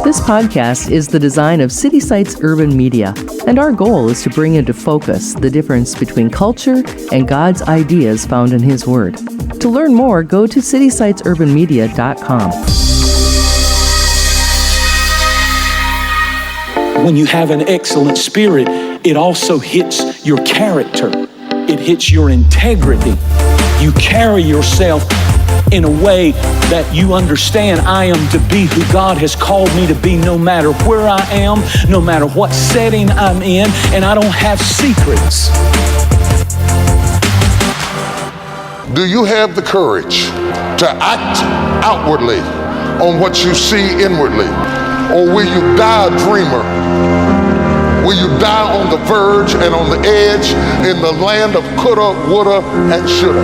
This podcast is the design of City Sites Urban Media, and our goal is to bring into focus the difference between culture and God's ideas found in His Word. To learn more, go to citysitesurbanmedia.com. When you have an excellent spirit, it also hits your character. It hits your integrity. You carry yourself in a way that you understand I am to be who God has called me to be, no matter where I am, no matter what setting I'm in, and I don't have secrets. Do you have the courage to act outwardly on what you see inwardly? Or will you die a dreamer? Will you die on the verge and on the edge in the land of coulda, woulda, and shoulda?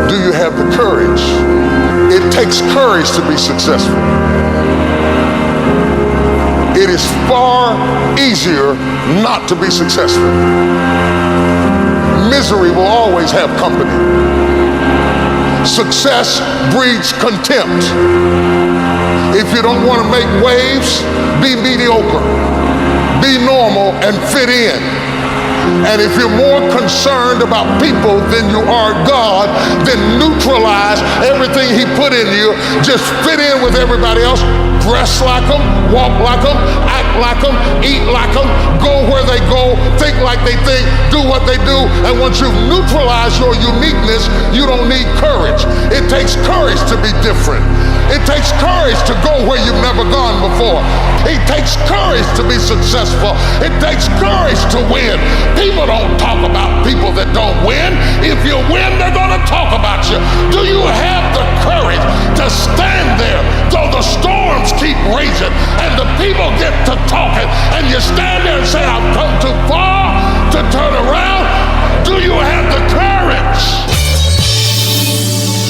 Do you have the courage? It takes courage to be successful. It is far easier not to be successful. Misery will always have company. Success breeds contempt. If you don't want to make waves, be mediocre. Be normal and fit in. And if you're more concerned about people than you are God, then neutralize everything He put in you. Just fit in with everybody else. Dress like them, walk like them, act like them, eat like them, go where they go, think like they think, do what they do. And once you've neutralized your uniqueness, you don't need courage. It takes courage to be different. It takes courage to go where you've never gone before. It takes courage to be successful. It takes courage to win. People don't talk about people that don't win. If you win, they're going to talk about you. Do you have the courage to stand there though the storms keep raging and the people get to talking and you stand there and say, I've come too far to turn around? Do you have the courage?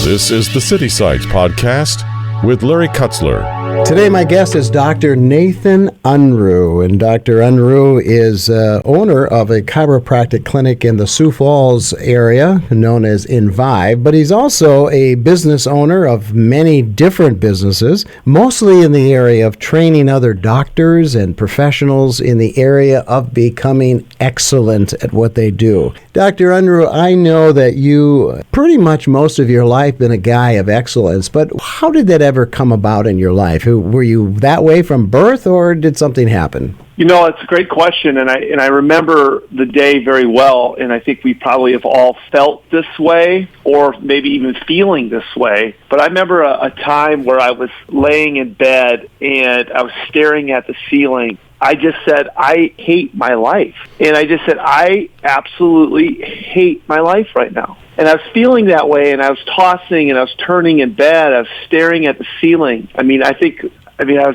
This is the City Sites Podcast with Larry Kutzler. Today my guest is Dr. Nathan Unruh, and Dr. Unruh is owner of a chiropractic clinic in the Sioux Falls area known as Unruh, but he's also a business owner of many different businesses, mostly in the area of training other doctors and professionals in the area of becoming excellent at what they do. Dr. Unruh, I know that you pretty much most of your life been a guy of excellence, but how did that ever come about in your life? Were you that way from birth, or did something happen? You know, it's a great question, and I remember the day very well, and I think we probably have all felt this way, or maybe even feeling this way. But I remember a time where I was laying in bed, and I was staring at the ceiling. I just said, I hate my life. And I just said, I absolutely hate my life right now. And I was feeling that way, and I was tossing, and I was turning in bed. I was staring at the ceiling. I mean, as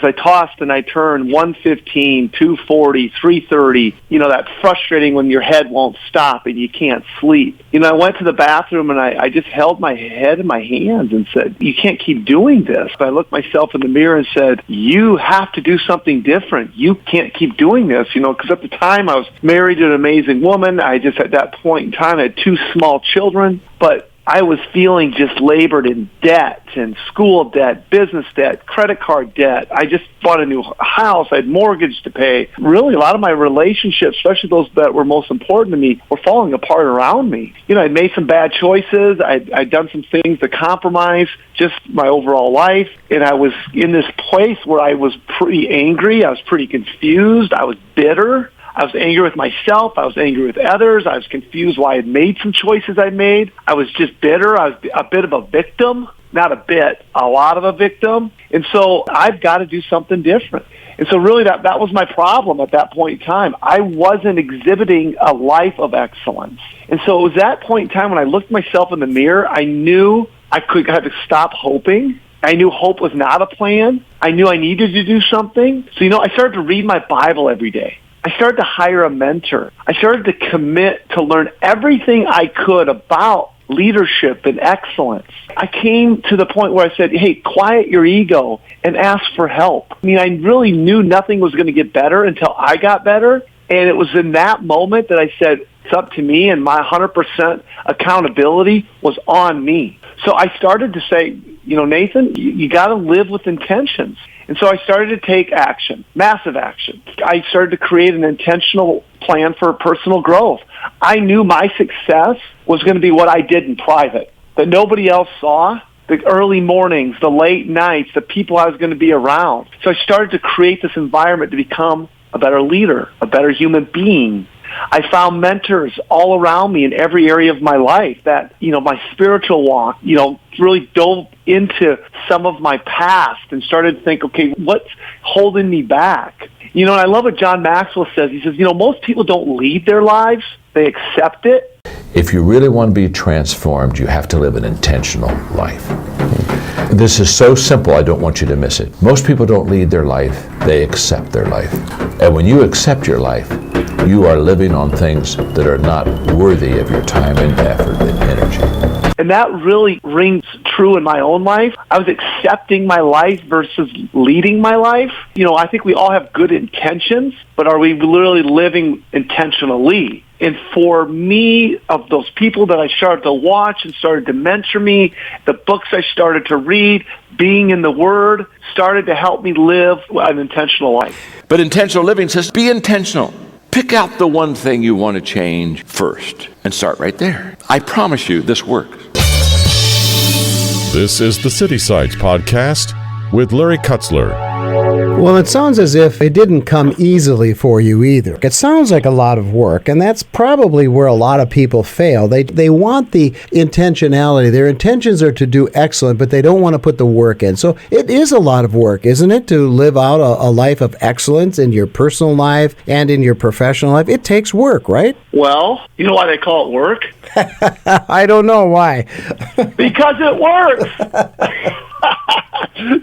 I tossed and I turned 115, 240, 330, that frustrating when your head won't stop and you can't sleep. I went to the bathroom and I just held my head in my hands and said, you can't keep doing this. But I looked myself in the mirror and said, you have to do something different. You can't keep doing this, because at the time I was married to an amazing woman. I just, at that point in time, I had 2 small children, but I was feeling just labored in debt and school debt, business debt, credit card debt. I just bought a new house. I had mortgage to pay. Really, a lot of my relationships, especially those that were most important to me, were falling apart around me. I'd made some bad choices. I'd done some things to compromise just my overall life. And I was in this place where I was pretty angry. I was pretty confused. I was bitter. I was angry with myself. I was angry with others. I was confused why I had made some choices I made. I was just bitter. I was a bit of a victim. Not a bit, a lot of a victim. And so I've got to do something different. And so really that was my problem at that point in time. I wasn't exhibiting a life of excellence. And so it was that point in time when I looked myself in the mirror, I knew I had to stop hoping. I knew hope was not a plan. I knew I needed to do something. So, I started to read my Bible every day. I started to hire a mentor. I started to commit to learn everything I could about leadership and excellence. I came to the point where I said, hey, quiet your ego and ask for help. I really knew nothing was going to get better until I got better. And it was in that moment that I said, it's up to me, and my 100% accountability was on me. So I started to say, Nathan, you got to live with intentions. And so I started to take action, massive action. I started to create an intentional plan for personal growth. I knew my success was going to be what I did in private, that nobody else saw. The early mornings, the late nights, the people I was going to be around. So I started to create this environment to become a better leader, a better human being. I found mentors all around me in every area of my life that, my spiritual walk, really dove into some of my past and started to think, okay, what's holding me back? And I love what John Maxwell says. He says, most people don't lead their lives, they accept it. If you really want to be transformed, you have to live an intentional life. This is so simple, I don't want you to miss it. Most people don't lead their life, they accept their life. And when you accept your life, you are living on things that are not worthy of your time and effort and energy. And that really rings true in my own life. I was accepting my life versus leading my life. I think we all have good intentions, but are we literally living intentionally? And for me, of those people that I started to watch and started to mentor me, the books I started to read, being in the Word, started to help me live an intentional life. But intentional living says be intentional. Pick out the one thing you want to change first and start right there. I promise you this works. This is the City Sites Podcast with Larry Kutzler. Well, it sounds as if it didn't come easily for you either. It sounds like a lot of work, and that's probably where a lot of people fail. They want the intentionality. Their intentions are to do excellent, but they don't want to put the work in. So it is a lot of work, isn't it, to live out a life of excellence in your personal life and in your professional life? It takes work, right? Well, you know why they call it work? I don't know why. Because it works.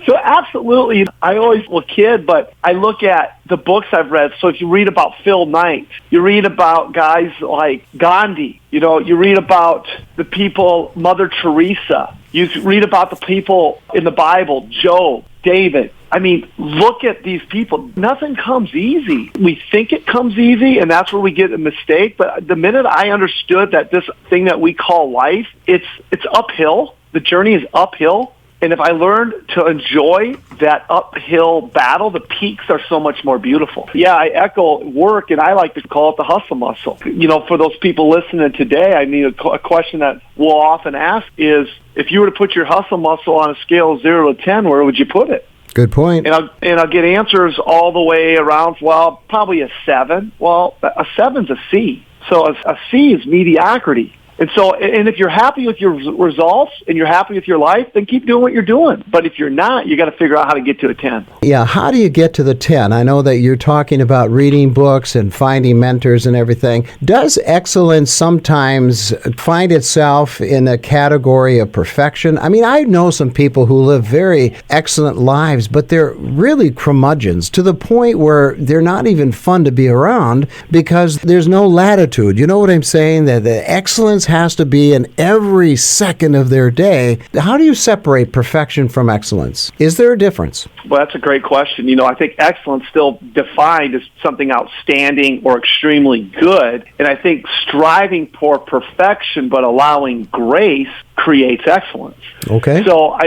So absolutely, I always was a kid, but I look at the books I've read. So if you read about Phil Knight, you read about guys like Gandhi, you read about the people, Mother Teresa, you read about the people in the Bible, Job, David. I mean, look at these people. Nothing comes easy. We think it comes easy, and that's where we get a mistake. But the minute I understood that this thing that we call life, it's uphill. The journey is uphill. And if I learned to enjoy that uphill battle, the peaks are so much more beautiful. Yeah, I echo work, and I like to call it the hustle muscle. For those people listening today, I mean, a question that we'll often ask is, if you were to put your hustle muscle on a scale of 0 to 10, where would you put it? Good point. And I'll get answers all the way around, well, probably a 7. Well, a 7's a C. So a C is mediocrity. And if you're happy with your results and you're happy with your life, then keep doing what you're doing. But if you're not, you got to figure out how to get to a 10. Yeah, how do you get to the 10? I know that you're talking about reading books and finding mentors and everything. Does excellence sometimes find itself in a category of perfection? I mean, I know some people who live very excellent lives, but they're really curmudgeons to the point where they're not even fun to be around because there's no latitude. You know what I'm saying? That the excellence has to be in every second of their day. How do you separate perfection from excellence? Is there a difference? Well, that's a great question. I think excellence still defined as something outstanding or extremely good. And I think striving for perfection but allowing grace creates excellence. Okay. So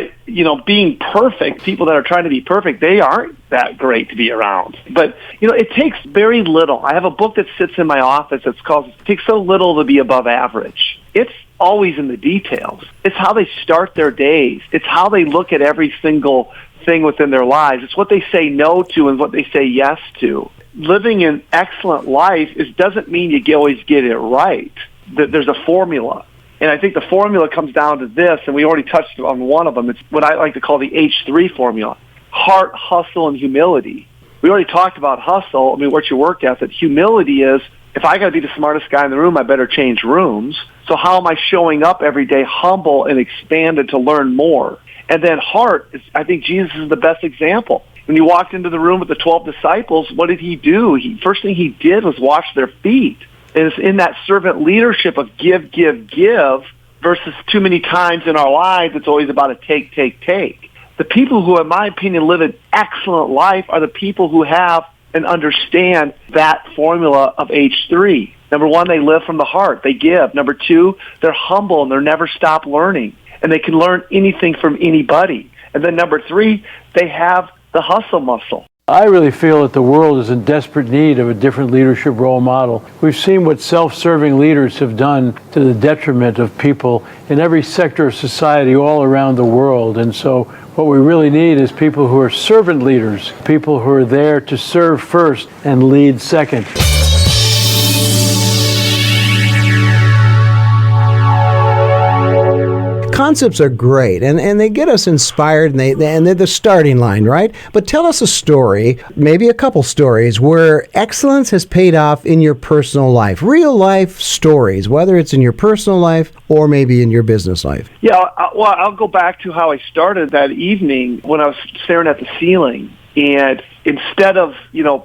being perfect, people that are trying to be perfect, they aren't that great to be around. But, it takes very little. I have a book that sits in my office that's called It Takes So Little to Be Above Average. It's always in the details. It's how they start their days. It's how they look at every single thing within their lives. It's what they say no to and what they say yes to. Living an excellent life doesn't mean you always get it right. There's a formula. And I think the formula comes down to this, and we already touched on one of them. It's what I like to call the H3 formula: heart, hustle, and humility. We already talked about hustle. I mean, what's your work ethic? Humility is, if I got to be the smartest guy in the room, I better change rooms. So how am I showing up every day humble and expanded to learn more? And then heart, I think Jesus is the best example. When he walked into the room with the 12 disciples, what did he do? First thing he did was wash their feet. And it's in that servant leadership of give, give, give, versus too many times in our lives, it's always about a take, take, take. The people who, in my opinion, live an excellent life are the people who have and understand that formula of H3. Number one, they live from the heart. They give. Number two, they're humble and they're never stop learning. and they can learn anything from anybody. And then number 3, they have the hustle muscle. I really feel that the world is in desperate need of a different leadership role model. We've seen what self-serving leaders have done to the detriment of people in every sector of society all around the world. And so what we really need is people who are servant leaders, people who are there to serve first and lead second. Concepts are great, and they get us inspired, and they're the starting line, right? But tell us a story, maybe a couple stories, where excellence has paid off in your personal life, real life stories, whether it's in your personal life or maybe in your business life. Yeah, well, I'll go back to how I started that evening when I was staring at the ceiling. And instead of,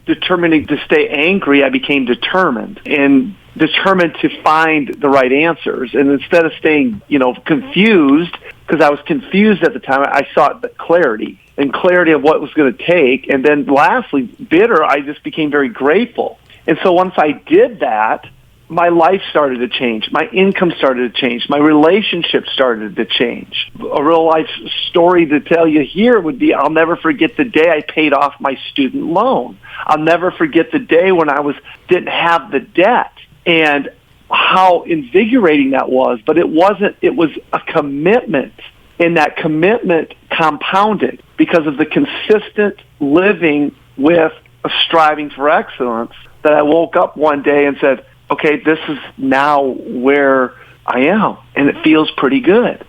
determining to stay angry, I became determined to find the right answers. And instead of staying, confused, because I was confused at the time, I sought clarity of what it was going to take. And then lastly, bitter, I just became very grateful. And so once I did that, my life started to change. My income started to change. My relationships started to change. A real life story to tell you here would be, I'll never forget the day I paid off my student loan. I'll never forget the day when I didn't have the debt and how invigorating that was. But it was a commitment, and that commitment compounded because of the consistent living with a striving for excellence, that I woke up one day and said, okay, this is now where I am, and it feels pretty good.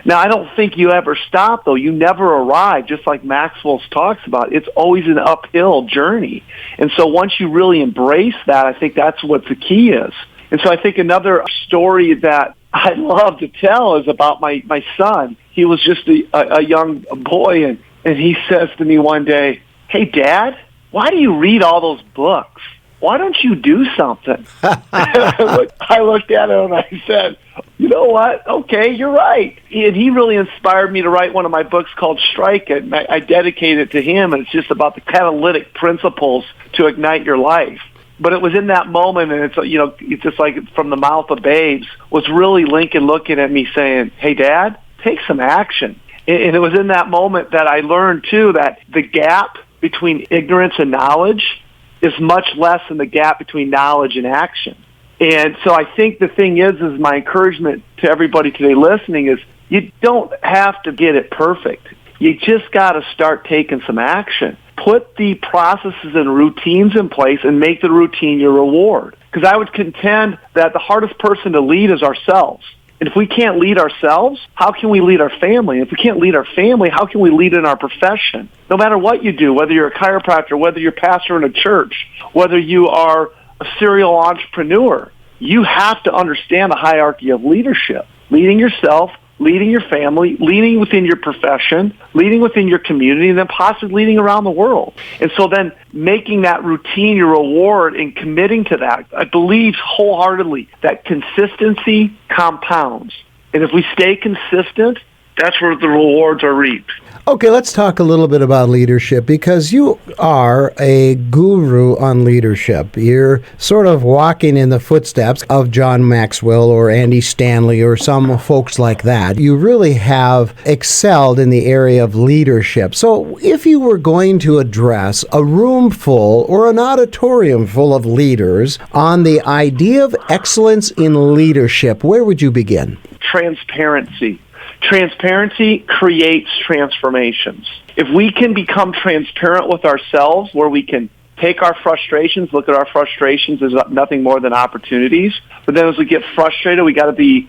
Now, I don't think you ever stop, though. You never arrive, just like Maxwell talks about. It's always an uphill journey. And so once you really embrace that, I think that's what the key is. And so I think another story that I love to tell is about my son. He was just a young boy, and he says to me one day, "Hey, Dad, why do you read all those books? Why don't you do something?" I looked at him and I said, you know what? Okay, you're right. And he really inspired me to write one of my books called Strike It. And I dedicate it to him, and it's just about the catalytic principles to ignite your life. But it was in that moment, and it's just like from the mouth of babes, was really Lincoln looking at me saying, "Hey, Dad, take some action." And it was in that moment that I learned, too, that the gap between ignorance and knowledge is much less than the gap between knowledge and action. And so I think the thing is my encouragement to everybody today listening is, you don't have to get it perfect. You just got to start taking some action. Put the processes and routines in place and make the routine your reward. Because I would contend that the hardest person to lead is ourselves. And if we can't lead ourselves, how can we lead our family? If we can't lead our family, how can we lead in our profession? No matter what you do, whether you're a chiropractor, whether you're a pastor in a church, whether you are a serial entrepreneur, you have to understand the hierarchy of leadership. Leading yourself, leading your family, leading within your profession, leading within your community, and then possibly leading around the world. And so then making that routine your reward and committing to that, I believe wholeheartedly that consistency compounds. And if we stay consistent, that's where the rewards are reaped. Okay, let's talk a little bit about leadership, because you are a guru on leadership. You're sort of walking in the footsteps of John Maxwell or Andy Stanley or some folks like that. You really have excelled in the area of leadership. So if you were going to address a room full or an auditorium full of leaders on the idea of excellence in leadership, where would you begin? Transparency. Transparency creates transformations. If we can become transparent with ourselves, where we can take our frustrations, look at our frustrations as nothing more than opportunities. But then as we get frustrated, we got to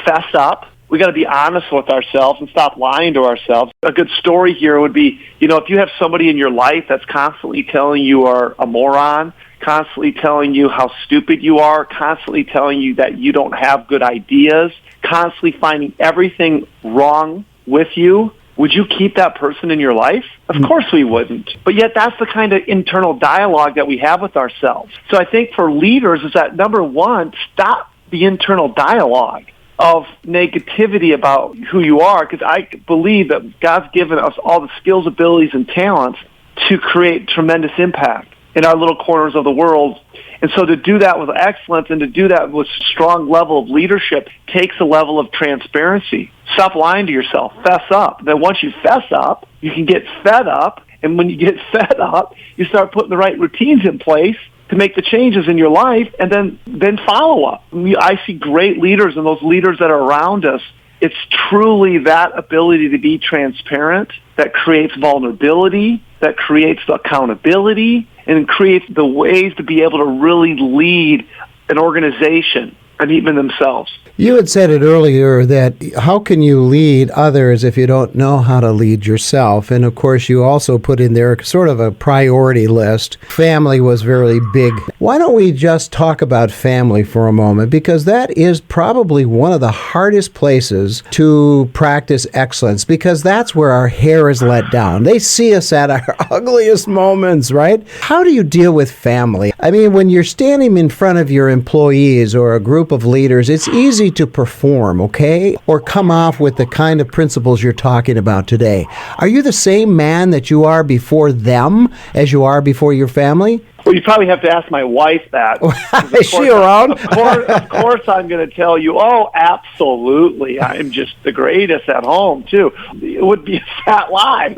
fess up. We got to be honest with ourselves and stop lying to ourselves. A good story here would be, if you have somebody in your life that's constantly telling you are a moron, constantly telling you how stupid you are, constantly telling you that you don't have good ideas, constantly finding everything wrong with you, would you keep that person in your life? Of course we wouldn't. But yet that's the kind of internal dialogue that we have with ourselves. So I think for leaders is that, number one, stop the internal dialogue of negativity about who you are, because I believe that God's given us all the skills, abilities, and talents to create tremendous impact. in our little corners of the world. And so to do that with excellence and to do that with strong level of leadership takes a level of transparency. Stop lying to yourself. Fess up. Then once you fess up, you can get fed up. And when you get fed up, you start putting the right routines in place to make the changes in your life, and then follow up. I see great leaders and those leaders that are around us. It's truly that ability to be transparent that creates vulnerability, that creates the accountability, and creates the ways to be able to really lead an organization and even themselves. You had said it earlier that how can you lead others if you don't know how to lead yourself? And of course, you also put in there sort of a priority list. Family was very big. Why don't we just talk about family for a moment? Because that is probably one of the hardest places to practice excellence, because that's where our hair is let down. They see us at our ugliest moments, right? How do you deal with family? I mean, when you're standing in front of your employees or a group of leaders, it's easy to perform, okay? Or come off with the kind of principles you're talking about today. Are you the same man that you are before them as you are before your family? Well, you probably have to ask my wife that. Is she around? Of course I'm going to tell you, oh, absolutely. I'm just the greatest at home, too. It would be a fat lie.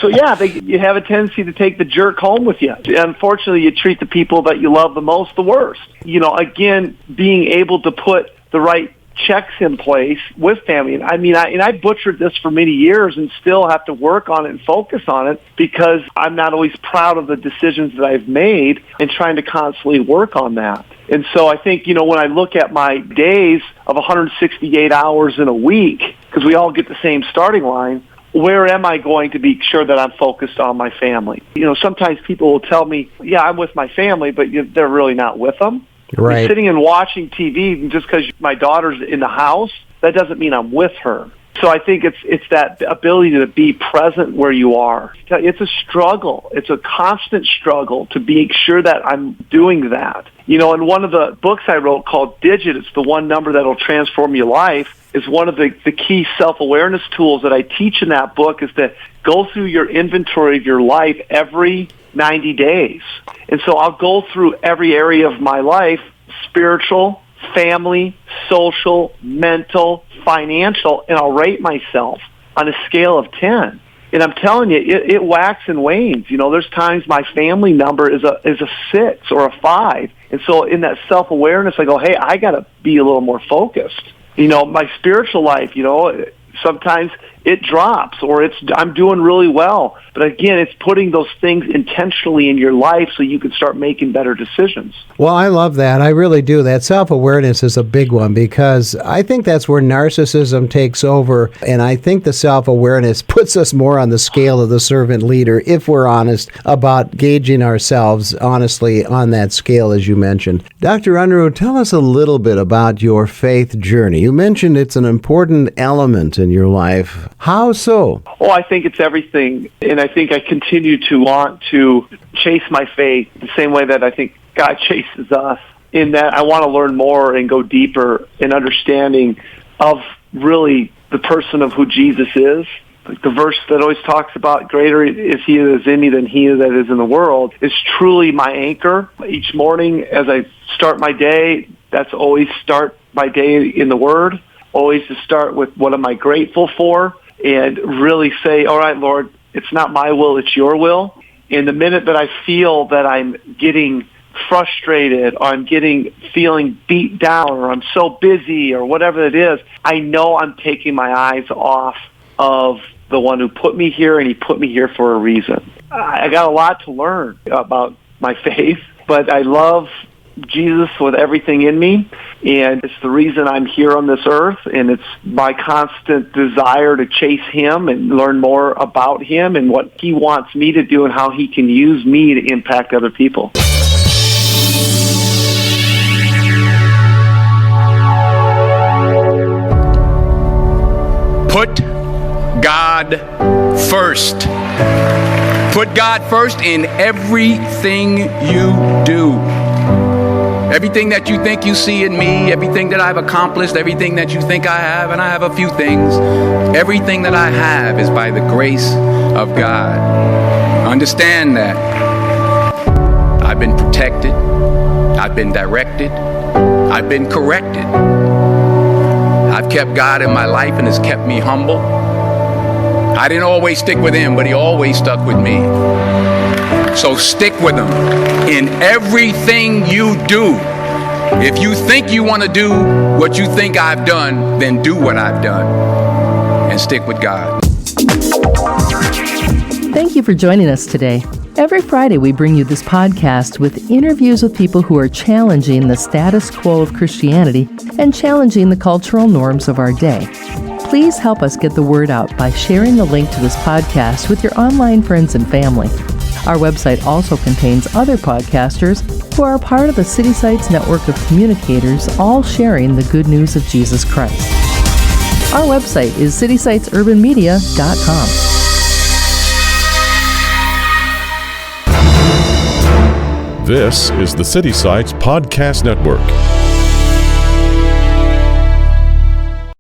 So, yeah, you have a tendency to take the jerk home with you. Unfortunately, you treat the people that you love the most the worst. You know, again, being able to put the right checks in place with family. I mean, I butchered this for many years and still have to work on it and focus on it because I'm not always proud of the decisions that I've made and trying to constantly work on that. And so I think, you know, when I look at my days of 168 hours in a week, because we all get the same starting line, where am I going to be sure that I'm focused on my family? You know, sometimes people will tell me, yeah, I'm with my family, but they're really not with them. Right. I'm sitting and watching TV just because my daughter's in the house, that doesn't mean I'm with her. So I think it's that ability to be present where you are. It's a struggle. It's a constant struggle to be sure that I'm doing that. You know, in one of the books I wrote called Digit, it's the one number that'll transform your life, is one of the key self-awareness tools that I teach in that book is to go through your inventory of your life every 90 days. And so I'll go through every area of my life, spiritual, family, social, mental, financial, and I'll rate myself on a scale of 10. And I'm telling you, it waxes and wanes. You know, there's times my family number is a 6 or a 5. And so in that self-awareness, I go, hey, I got to be a little more focused. You know, my spiritual life, you know, sometimes it drops or I'm doing really well. But again, it's putting those things intentionally in your life so you can start making better decisions. Well, I love that. I really do. That self-awareness is a big one because I think that's where narcissism takes over. And I think the self-awareness puts us more on the scale of the servant leader if we're honest about gauging ourselves honestly on that scale, as you mentioned. Dr. Unruh, tell us a little bit about your faith journey. You mentioned it's an important element in your life. How so? Oh, I think it's everything. And I think I continue to want to chase my faith the same way that I think God chases us, in that I want to learn more and go deeper in understanding of really the person of who Jesus is. Like the verse that always talks about greater is he that is in me than he that is in the world is truly my anchor. Each morning as I start my day, that's always start my day in the Word, always to start with what am I grateful for, and really say, all right, Lord, it's not my will, it's your will. And the minute that I feel that I'm getting frustrated or I'm feeling beat down or I'm so busy or whatever it is, I know I'm taking my eyes off of the one who put me here, and he put me here for a reason. I got a lot to learn about my faith, but I love Jesus with everything in me, and it's the reason I'm here on this earth, and it's my constant desire to chase him and learn more about him and what he wants me to do and how he can use me to impact other people. Put God first. Put God first in everything you do. Everything that you think you see in me, everything that I've accomplished, everything that you think I have, and I have a few things, everything that I have is by the grace of God. Understand that. I've been protected. I've been directed. I've been corrected. I've kept God in my life and has kept me humble. I didn't always stick with him, but he always stuck with me. So stick with him in everything you do. If you think you want to do what you think I've done, then do what I've done and stick with God. Thank you for joining us today. Every Friday, we bring you this podcast with interviews with people who are challenging the status quo of Christianity and challenging the cultural norms of our day. Please help us get the word out by sharing the link to this podcast with your online friends and family. Our website also contains other podcasters who are a part of the City Sites network of communicators, all sharing the good news of Jesus Christ. Our website is citysitesurbanmedia.com. This is the City Sites Podcast Network.